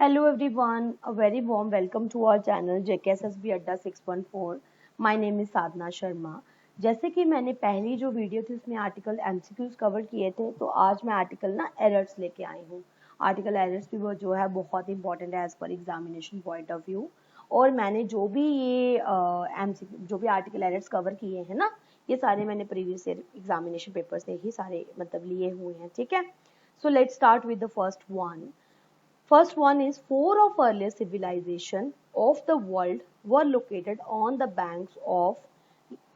Hello everyone, a very warm welcome to our channel JKSSB Adda 614. My name is साधना शर्मा। जैसे कि मैंने पहली जो वीडियो थी उसमें आर्टिकल एमसीक्यूज कवर किए थे, तो आज मैं आर्टिकल एरर्स लेके आई हूँ। आर्टिकल एरर्स भी वो जो है बहुत इंपॉर्टेंट है as per examination point of view. और मैंने जो भी ये जो भी आर्टिकल एरर्स कवर किए हैं ना, ये सारे मैंने प्रीवियस एग्जामिनेशन पेपर से ही सारे लिए हुए हैं। ठीक है, so let's start with the first one. First one is four of earlier civilization of the world were located on the banks of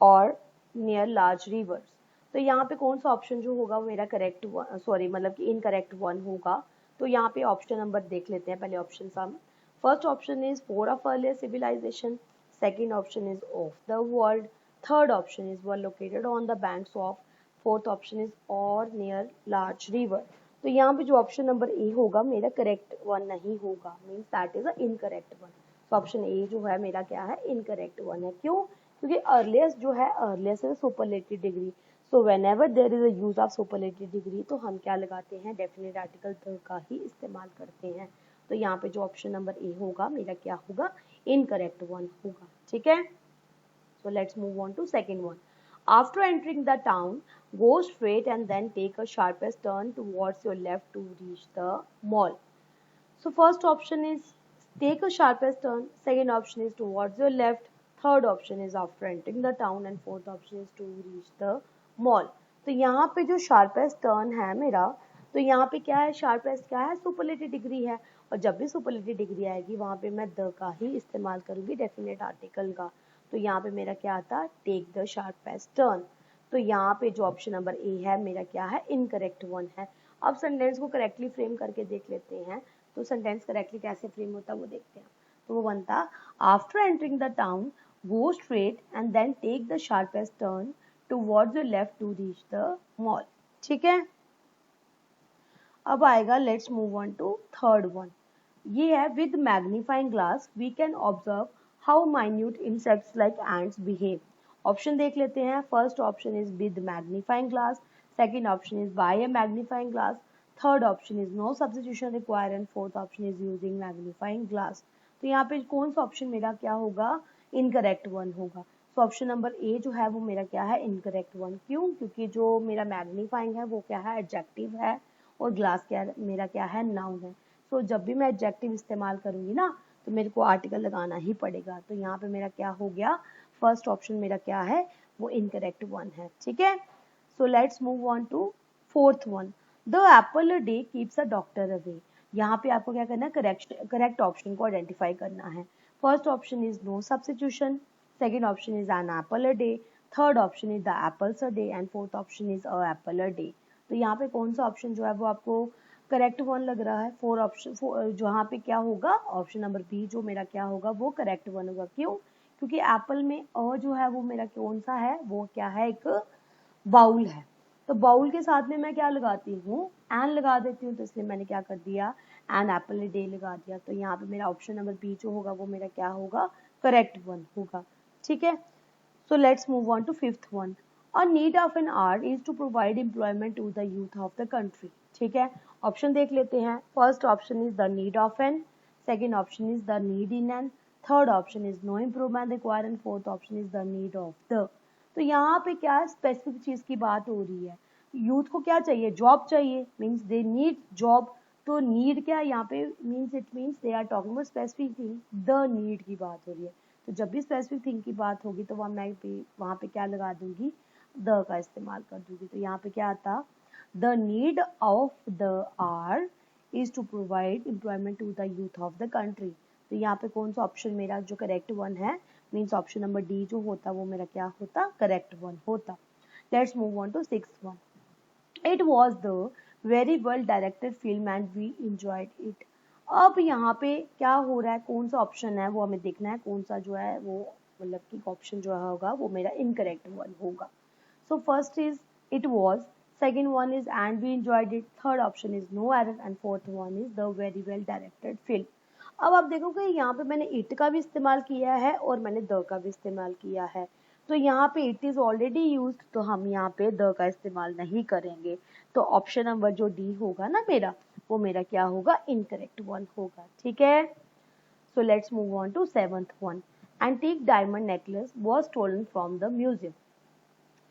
or near large rivers. तो यहाँ पे कौन सा ऑप्शन जो होगा वो मेरा करेक्ट मतलब कि इनकरेक्ट वन होगा। तो यहाँ पे ऑप्शन नंबर देख लेते हैं, पहले ऑप्शन हम। First option is four of earlier civilisation, second option is of the world, third option is were located on the banks of, fourth option is और नियर लार्ज रिवर। तो यहाँ पे जो ऑप्शन नंबर ए होगा मेरा correct one नहीं होगा, means that is a incorrect one. तो ऑप्शन ए जो है मेरा क्या है, इनकरेक्ट वन है। क्यों? क्योंकि अर्लियस्ट जो है, अर्लियस्ट है superlative degree. So whenever there is a use of superlative degree तो हम क्या लगाते हैं, डेफिनेट आर्टिकल द का ही इस्तेमाल करते हैं। तो यहाँ पे जो ऑप्शन नंबर ए होगा मेरा क्या होगा, इनकरेक्ट वन होगा। ठीक है, so let's move on to second one. After entering the town, go straight and then take a sharpest turn towards your left to reach the mall. So first option is take a sharpest turn, second option is towards your left, third option is after entering the town and fourth option is to reach the mall. तो यहाँ पे जो sharpest turn है मेरा, तो यहाँ पे क्या है, sharpest क्या है, सुपरलेटिव डिग्री है। और जब भी सुपरलेटिव डिग्री आएगी वहाँ पे मैं द का ही इस्तेमाल करूंगी, डेफिनेट आर्टिकल का। तो यहाँ पे मेरा क्या आता, टेक द शार्पेस्ट टर्न। तो यहाँ पे जो ऑप्शन नंबर ए है मेरा क्या है, इनकरेक्ट वन है। अब सेंटेंस को करेक्टली फ्रेम करके देख लेते हैं। तो सेंटेंस करेक्टली कैसे फ्रेम होता है वो देखते हैं। तो वो बनता, after entering the town go straight and then take the sharpest turn towards your left to reach the mall. ठीक है, अब आएगा let's move on to third one. ये है with magnifying glass we can observe how minute insects like ants behave. Option देख लेते हैं। First option is with magnifying glass, second option is by a magnifying glass, third option is no substitution required and fourth option is using magnifying glass. तो यहाँ पे कौन सा option मेरा क्या होगा, इनकरेक्ट वन होगा। तो ऑप्शन नंबर ए जो है वो मेरा क्या है, इनकरेक्ट वन। क्यों? क्योंकि जो मेरा मैग्नीफाइंग है वो क्या है, एडजेक्टिव है, और ग्लास क्या मेरा क्या है, नाउन है। तो जब भी मैं एडजेक्टिव इस्तेमाल करूंगी ना तो मेरे को आर्टिकल लगाना ही पड़ेगा। तो यहाँ पे मेरा क्या हो गया, फर्स्ट ऑप्शन मेरा क्या है, वो इनकरेक्ट वन है। ठीक है, so let's move on to fourth one. The apple a day keeps a doctor away. यहाँ पे आपको क्या करना है, करेक्ट ऑप्शन को आइडेंटिफाई करना है। First option is no substitution, second option is an apple a day, third option is the apples a day and fourth option is a apple a day. तो यहाँ पे कौन सा ऑप्शन जो है वो आपको करेक्ट वन लग रहा है? फोर ऑप्शन जहाँ पे क्या होगा, ऑप्शन नंबर बी जो मेरा क्या होगा, वो करेक्ट वन होगा। क्यों? क्योंकि एप्पल में अ जो है वो मेरा कौन सा है, वो क्या है, एक बाउल है। तो बाउल के साथ में मैं क्या लगाती हूँ, एन लगा देती हूँ। तो इसलिए मैंने क्या कर दिया, एन एप्पल डे लगा दिया। तो यहाँ पे मेरा ऑप्शन नंबर बी जो होगा वो मेरा क्या होगा, करेक्ट वन होगा। ठीक है, so let's move on to fifth one. A need of an hour is to provide employment to the youth of the country. ठीक है, ऑप्शन देख लेते हैं। First option is the need of an, second option is the need in an, third option is no improvement required and fourth option is the need of the. तो यहाँ पे क्या specific चीज की बात हो रही है, यूथ को क्या चाहिए, जॉब चाहिए, मीन्स दे नीड जॉब। तो नीड क्या है यहाँ पे, means it means they are talking about specific thing, the need की बात हो रही है। तो जब भी स्पेसिफिक थिंग की बात होगी तो वहाँ पे क्या लगा दूंगी, द का इस्तेमाल कर दूंगी। तो यहाँ पे क्या आता, the need of the hour is to provide employment to the youth of the country. तो यहाँ पे कौन सा ऑप्शन मेरा जो करेक्ट वन है, मीन्स ऑप्शन नंबर डी जो होता वो मेरा क्या होता, करेक्ट वन होता। Let's move on to sixth one. It was the very well directed film and we enjoyed it. अब यहाँ पे क्या हो रहा है, कौन सा ऑप्शन है वो हमें देखना है, कौन सा जो है वो मतलब कि ऑप्शन जो होगा वो मेरा इनकरेक्ट वन होगा। So first is it was, second one is and we enjoyed it, third option is no error and fourth one is the very well directed film. अब आप देखोगे यहाँ पे मैंने इट का भी इस्तेमाल किया है और मैंने द का भी इस्तेमाल किया है। तो यहाँ पे इट इज ऑलरेडी यूज्ड, तो हम यहाँ पे द का इस्तेमाल नहीं करेंगे। तो ऑप्शन नंबर जो डी होगा ना मेरा, वो मेरा क्या होगा, इनकरेक्ट वन होगा। ठीक है, so let's move on to 7th one. Antique diamond necklace was stolen from the museum.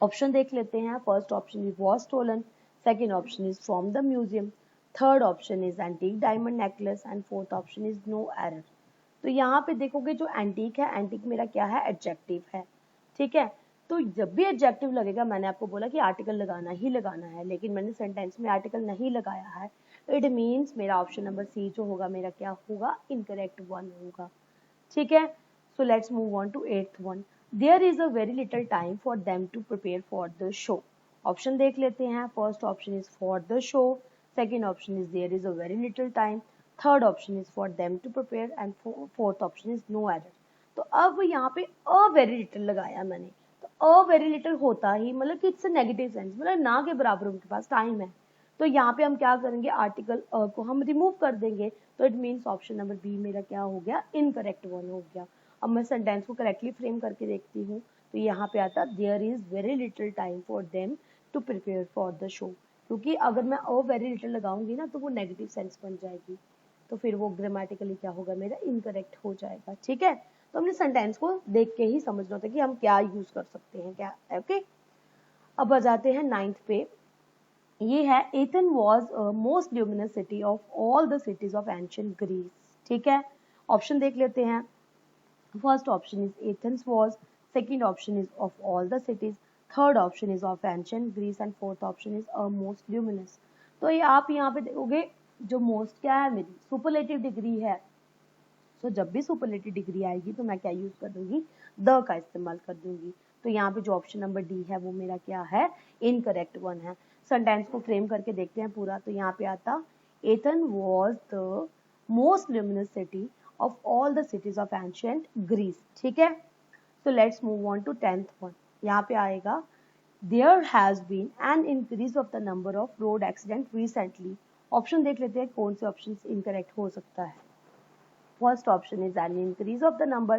Option देख लेते हैं। First option is was stolen, second option is from the museum, third option is antique diamond necklace and fourth option is no error. तो यहाँ पे देखोगे जो antique है, antique मेरा क्या है, एडजेक्टिव है। ठीक है, तो जब भी एडजेक्टिव लगेगा, मैंने आपको बोला कि आर्टिकल लगाना ही लगाना है, लेकिन मैंने सेंटेंस में आर्टिकल नहीं लगाया है, इट मीन्स मेरा ऑप्शन नंबर सी जो होगा मेरा क्या होगा, इनकरेक्ट वन होगा। ठीक है, so let's move on to 8th one. There is a very little time for them to prepare for the show. Option देख लेते हैं। First option is for the show, second option is there is a very little time, third option is for them to prepare and fourth option is no error. तो अब यहाँ पे अ very little लगाया मैंने, तो अ वेरी लिटिल होता ही मतलब कि इट्स अ नेगेटिव सेंस, मतलब ना के बराबर उनके पास टाइम है। तो यहाँ पे हम क्या करेंगे, आर्टिकल अ को हम रिमूव कर देंगे, तो it means option number B मेरा क्या हो गया, इनकरेक्ट वन हो गया। अब मैं सेंटेंस को करेक्टली फ्रेम करके देखती हूँ, तो यहाँ पे आता there is very little time for them to prepare for the show, क्योंकि अगर मैं अ वेरी लिटिल लगाऊंगी ना तो वो नेगेटिव सेंस बन जाएगी, तो फिर वो ग्रामेटिकली क्या होगा, मेरा इनकरेक्ट हो जाएगा। ठीक है, तो हमने सेंटेंस को देख के ही समझना होता है कि हम क्या यूज कर सकते हैं क्या। ओके, अब आ जाते हैं 9th पे। ये है Athens was most luminous city of all the cities of ancient Greece. ठीक है, ऑप्शन देख लेते हैं। First option is Athens was, second option is of all the cities, third option is of ancient Greece and fourth option is most luminous. तो ये आप यहाँ पे देखोगे, जो मोस्ट क्या है, मेरी सुपरलेटिव डिग्री है। तो जब भी सुपरलेटिव डिग्री आएगी तो मैं क्या यूज कर दूंगी, द का इस्तेमाल कर दूंगी। तो यहाँ पे जो ऑप्शन नंबर डी है वो मेरा क्या है, इनकरेक्ट वन है। सेंटेंस को फ्रेम करके देखते हैं पूरा, तो यहाँ पे आता Athens was the most luminous city of all the cities of ancient Greece. ठीक है, so let's move on to 10th one। यहाँ पे आएगा there has been an increase of the number of road accident recently। Option देख लेते हैं कौन से ऑप्शन इनकरेक्ट हो सकता है। First option is an increase of the number,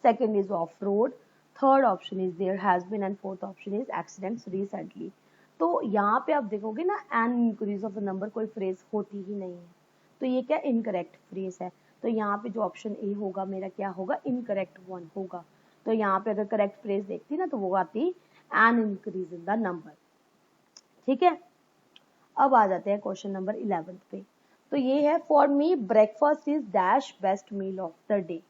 second is off road, third option is there has been and fourth option is accidents recently। तो यहाँ पे आप देखोगे ना, an increase of the number कोई फ्रेज होती ही नहीं है, तो ये क्या इनकरेक्ट फ्रेज है। तो यहाँ पे जो ऑप्शन ए होगा मेरा क्या होगा, इनकरेक्ट वन होगा। तो यहाँ पे अगर करेक्ट फ्रेज देखती ना तो वो आती an increase in the number. ठीक है, अब आ जाते हैं क्वेश्चन नंबर 11 पे। तो ये है for me breakfast is dash best meal of the day.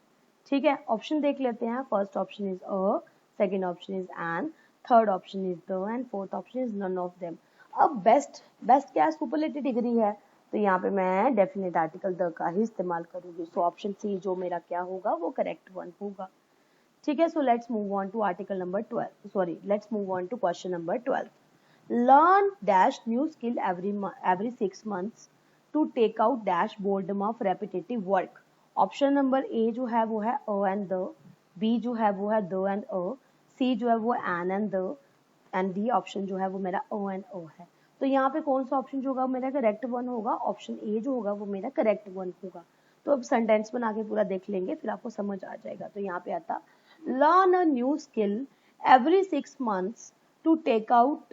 ठीक है, ऑप्शन देख लेते हैं। First option is a, second option is an, third option is the and fourth option is none of them. अब बेस्ट, बेस्ट क्या है, superlative degree है, तो यहाँ पे मैं डेफिनेट आर्टिकल द का ही इस्तेमाल करूंगी। सो ऑप्शन सी जो मेरा क्या होगा वो करेक्ट वन होगा। ठीक है, so let's move on to article number 12, sorry let's move on to question number 12। Learn dash new skill every 6 months to take out dash boredom of repetitive work। Option number A जो है वो है अ and the, B जो है वो है the and अ, सी जो है वो an and the, and D option जो है वो मेरा अ एंड अ है। तो यहाँ पे कौन सा ऑप्शन जो होगा मेरा करेक्ट वन होगा, ऑप्शन ए जो होगा वो मेरा करेक्ट वन होगा। तो अब सेंटेंस बना के पूरा देख लेंगे, फिर आपको समझ आ जाएगा। तो यहाँ पे आता learn a new skill every 6 months to take out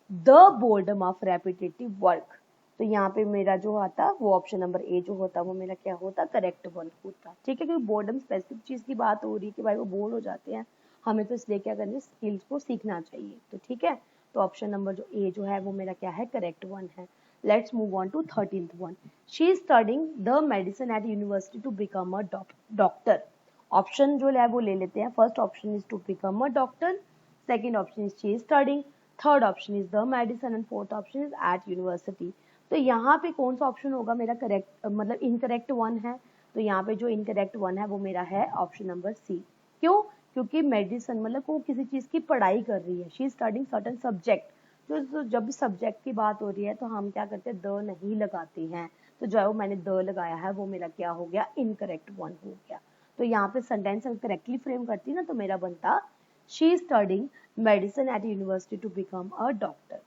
the boredom of repetitive work. तो यहाँ पे मेरा जो आता वो ऑप्शन नंबर ए जो होता वो मेरा क्या होता, करेक्ट वन होता। ठीक है, क्योंकि बोर्डम स्पेसिफिक चीज की बात हो रही है कि भाई वो बोर हो जाते हैं, हमें तो इसलिए क्या करना है, स्किल्स को सीखना चाहिए। तो ठीक है, तो ऑप्शन नंबर जो ए जो है वो मेरा क्या है, करेक्ट वन है। Let's move on to 13th one. She is studying the medicine at university to become a doctor. Option जो है वो ले लेते हैं। First option is to become a doctor, second option is she is studying, third option is the medicine and fourth option is at university. तो यहाँ पे कौन सा ऑप्शन होगा मेरा करेक्ट, मतलब इनकरेक्ट वन है। तो यहाँ पे जो इनकरेक्ट वन है वो मेरा है ऑप्शन नंबर सी। क्यों, क्योंकि मेडिसिन मतलब वो किसी चीज की पढ़ाई कर रही है, she is studying certain subject. तो जब सब्जेक्ट की बात हो रही है तो हम क्या करते हैं, द नहीं लगाते हैं। तो जो है वो मैंने द लगाया है वो मेरा क्या हो गया, इनकरेक्ट वन हो गया। तो यहाँ पे सेंटेंस अगर करेक्टली फ्रेम करती ना तो मेरा बनता she is studying medicine at university to become a doctor।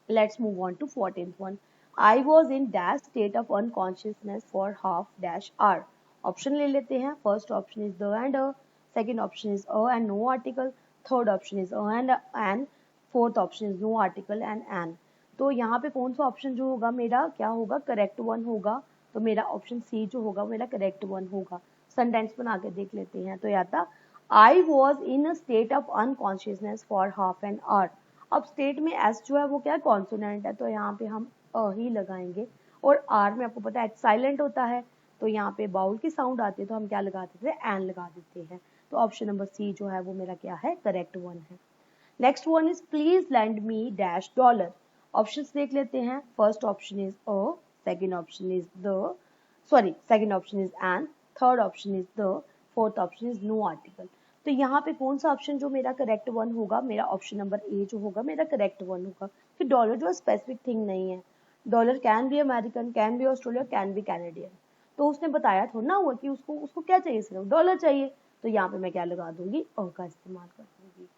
Let's move on to 14th one। I was in dash state of unconsciousness for half dash hour। Option ले लेते हैं। First option is the and a, second option is a and no article, third option is a and fourth option is no article and an. तो यहाँ पे कौन सा option जो होगा मेरा क्या होगा, करेक्ट वन होगा। तो मेरा ऑप्शन सी जो होगा मेरा करेक्ट वन होगा। सेंटेंस बना के देख लेते हैं। तो या था I was in a state of unconsciousness for half an hour. अब स्टेट में एस जो है वो क्या कॉन्सोनेंट है, तो यहाँ पे हम अ ही लगाएंगे। और आर में आपको पता है साइलेंट होता है, तो यहाँ पे बाउल की साउंड आती है तो हम क्या लगा देते हैं, एन लगा देते हैं। तो ऑप्शन नंबर सी जो है वो मेरा क्या है, करेक्ट वन है। Next one is please land me dash dollar. Options देख लेते हैं। First option is a, second option is the, second option is an, third option is the, fourth option is no article. तो यहाँ पे कौन सा option जो मेरा करेक्ट वन होगा, मेरा ऑप्शन नंबर ए जो होगा मेरा करेक्ट वन होगा। कि डॉलर जो स्पेसिफिक थिंग नहीं है, dollar can be American, can be Australia, can be Canadian. तो उसने बताया थोड़ा ना हुआ कि उसको उसको क्या चाहिए, सिर्फ डॉलर चाहिए। तो यहाँ पे मैं क्या लगा दूंगी, अ का इस्तेमाल कर दूंगी।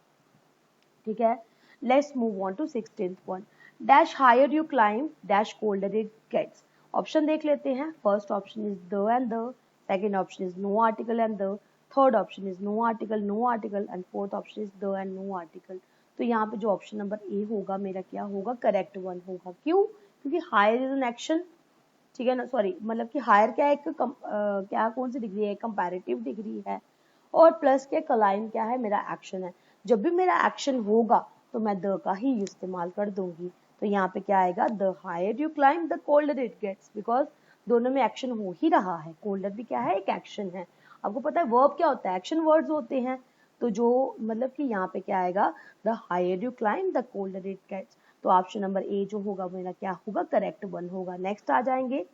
ठीक है, let's move on to 16th one. Dash higher you climb dash colder it gets. Option देख लेते हैं। First option is the and the, second option is no article and the, third option is no article and fourth option is the and no article. तो यहाँ पे जो option number ए होगा मेरा क्या होगा, करेक्ट वन होगा। क्यों, क्योंकि हायर इज एन एक्शन, ठीक है ना, मतलब कि हायर क्या है, क्या कौन सी डिग्री है, कंपैरेटिव डिग्री है। और प्लस के क्लाइम क्या है, मेरा एक्शन है। जब भी मेरा एक्शन होगा तो मैं द का ही इस्तेमाल कर दूंगी। तो यहाँ पे क्या आएगा, the higher you climb the colder it gets, because दोनों में एक्शन हो ही रहा है। कोल्डर भी क्या है, एक एक्शन है। आपको पता है वर्ब क्या होता है, एक्शन वर्ड्स होते हैं। तो जो मतलब कि यहाँ पे क्या आएगा, the higher you climb the colder it gets. तो ऑप्शन नंबर ए जो होगा मेरा क्या होगा, करेक्ट वन होगा। नेक्स्ट आ जाएंगे,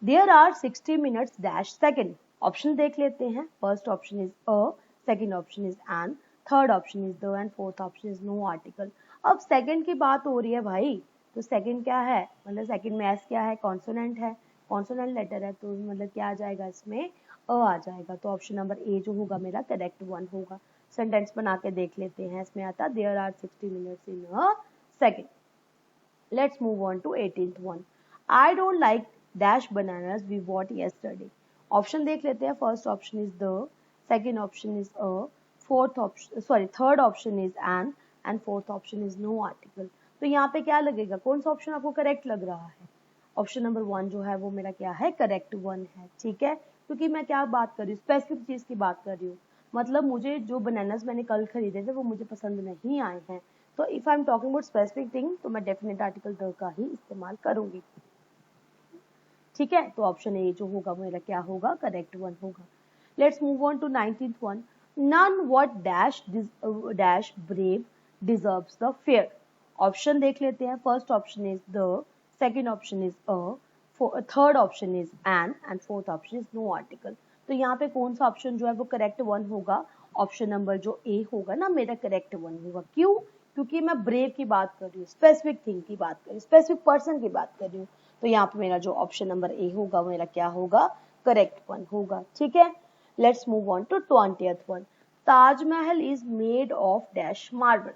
there are 60 minutes dash second. Option देख लेते हैं। First option is a, second option is an, third option is the and fourth option is no article. अब सेकंड की बात हो रही है भाई, तो सेकंड क्या है, मतलब सेकंड में एस क्या है, कॉन्सोनेंट है, कॉन्सोनेंट लेटर है, तो मतलब क्या आ जाएगा इसमें, अ आ जाएगा। तो ऑप्शन नंबर ए जो होगा मेरा करेक्ट वन होगा। सेंटेंस बना के देख लेते हैं। इसमें आता there are 60 minutes in a second. Let's move on to 18th one. I don't like dash bananas we bought yesterday। Option देख लेते हैं। First option is the, second option is a, third option is and fourth option is no article. तो यहाँ पे क्या लगेगा, कौन सा ऑप्शन आपको करेक्ट लग रहा है, ऑप्शन नंबर वन जो है वो मेरा क्या है, करेक्ट वन है। ठीक है, क्योंकि मैं क्या बात कर रही हूँ, स्पेसिफिक चीज की बात कर रही हूँ। मतलब मुझे जो बनानास मैंने कल खरीदे थे वो मुझे पसंद नहीं आए हैं। तो if I am talking about specific thing तो मैं डेफिनेट आर्टिकल द का ही इस्तेमाल करूंगी। ठीक है, तो ऑप्शन ए जो होगा मेरा क्या होगा, करेक्ट वन होगा। Let's move on to 19th one. None what dash dash brave deserves the fair. Option देख लेते हैं। First option is the, second option is a, third option is and fourth option is no article. तो यहाँ पे कौन सा option जो है वो करेक्ट वन होगा, ऑप्शन नंबर जो ए होगा ना मेरा करेक्ट वन होगा। क्यों, क्योंकि मैं ब्रेव की बात कर रही हूँ, स्पेसिफिक थिंग की बात कर रही हूँ, स्पेसिफिक पर्सन की बात कर रही हूँ। तो यहाँ पे मेरा जो ऑप्शन नंबर ए होगा मेरा क्या होगा, करेक्ट वन होगा। ठीक है, let's move on to 20th one. Taj Mahal is made of dash marble.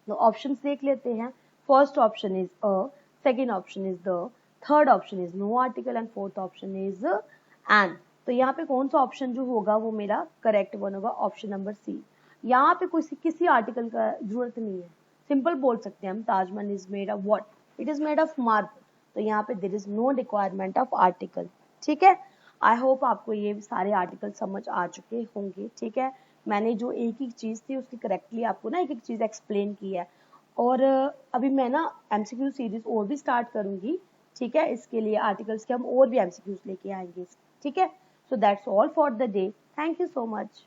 तो ऑप्शंस देख लेते हैं। First option is a, second option is the, third option is no article and fourth option is an. तो यहाँ पे कौन सा ऑप्शन जो होगा वो मेरा करेक्ट वन होगा, ऑप्शन नंबर सी। यहाँ पे किसी आर्टिकल का जरूरत नहीं है, सिंपल बोल सकते हैं हम, Taj Mahal is made of what, it is made of marble. तो यहाँ पे there is no requirement of article. ठीक है, आई होप आपको ये सारे आर्टिकल समझ आ चुके होंगे। ठीक है, मैंने जो एक ही चीज थी उसकी करेक्टली आपको ना एक एक चीज एक्सप्लेन की है। और अभी मैं ना एमसीक्यू सीरीज और भी स्टार्ट करूंगी। ठीक है, इसके लिए आर्टिकल्स के हम और भी एमसीक्यूज लेके आएंगे। ठीक है, so that's all for the day. Thank you so much.